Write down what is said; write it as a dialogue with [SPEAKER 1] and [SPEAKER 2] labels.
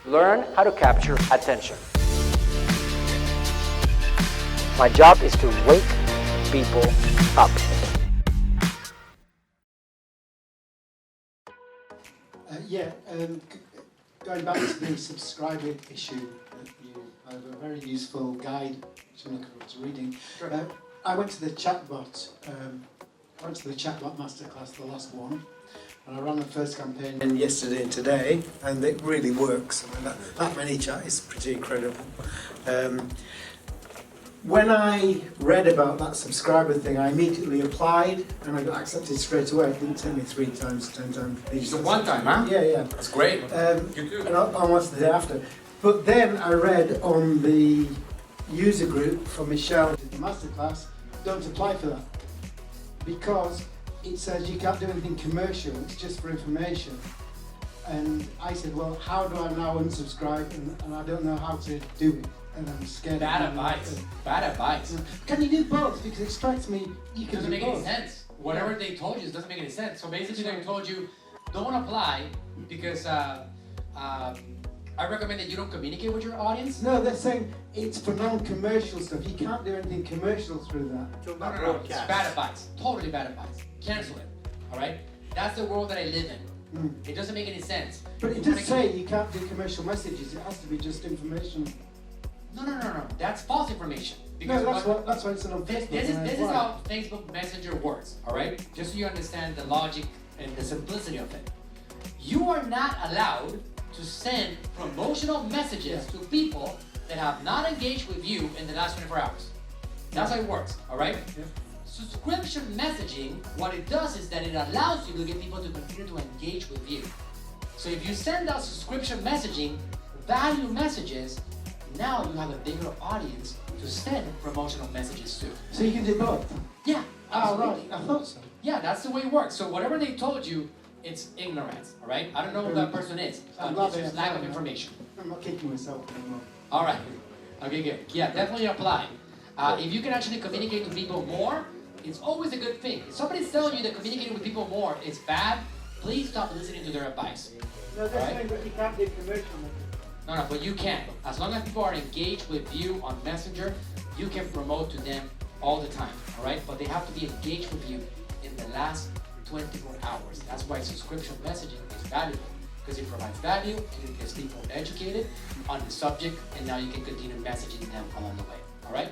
[SPEAKER 1] Learn how to capture attention. My job is to wake people up.
[SPEAKER 2] Going back to the subscriber issue, you have a very useful guide, which I'm looking forward to reading.
[SPEAKER 1] Sure.
[SPEAKER 2] I went to the chatbot. Masterclass, the last one, and I ran the first campaign yesterday and today, and it really works. I mean, that many chat is pretty incredible. When I read about that subscriber thing, I immediately applied and I got accepted straight away. It didn't take me 3 times, 10 times.
[SPEAKER 3] It's a one time, huh?
[SPEAKER 2] Yeah.
[SPEAKER 3] That's great.
[SPEAKER 2] And almost the day after. But then I read on the user group from Michelle did the masterclass, don't apply for that. Because it says you can't do anything commercial, it's just for information. And I said, well, how do I now unsubscribe? And I don't know how to do it. And I'm scared.
[SPEAKER 3] Bad advice. Bad advice.
[SPEAKER 2] Can you do both? Because it strikes me you can
[SPEAKER 3] doesn't
[SPEAKER 2] do
[SPEAKER 3] make
[SPEAKER 2] both.
[SPEAKER 3] any sense. Whatever they told you doesn't make any sense. So basically they told you, don't apply because I recommend that you don't communicate with your audience.
[SPEAKER 2] No, they're saying it's for non-commercial stuff. You can't do anything commercial through that.
[SPEAKER 3] No. It's bad advice. Totally bad advice. Cancel it. All right? That's the world that I live in. It doesn't make any sense.
[SPEAKER 2] But it does say you can't do commercial messages. It has to be just information.
[SPEAKER 3] No. That's false information. Because
[SPEAKER 2] no, that's why it's on Facebook.
[SPEAKER 3] This is how Facebook Messenger works, all right? Just so you understand the logic and the simplicity of it. You are not allowed to send promotional messages to people that have not engaged with you in the last 24 hours. That's how it works, all right?
[SPEAKER 2] Yeah.
[SPEAKER 3] Subscription messaging, what it does is that it allows you to get people to continue to engage with you. So if you send out subscription messaging, value messages, now you have a bigger audience to send promotional messages to.
[SPEAKER 2] So you can do both?
[SPEAKER 3] Yeah, absolutely.
[SPEAKER 2] Right. I thought so.
[SPEAKER 3] Yeah, that's the way it works. So whatever they told you, it's ignorance, all right? I don't know who that person is. It's just lack of information.
[SPEAKER 2] I'm not kicking myself anymore.
[SPEAKER 3] All right. Okay, good. Yeah, definitely apply. If you can actually communicate to people more, it's always a good thing. If somebody's telling you that communicating with people more is bad, please stop listening to their advice.
[SPEAKER 2] No, they're saying that you can't do commercial.
[SPEAKER 3] No, but you can. As long as people are engaged with you on Messenger, you can promote to them all the time, all right? But they have to be engaged with you in the last 24 hours. That's why subscription messaging is valuable, because it provides value and it gets people educated on the subject, and now you can continue messaging them along the way, all right?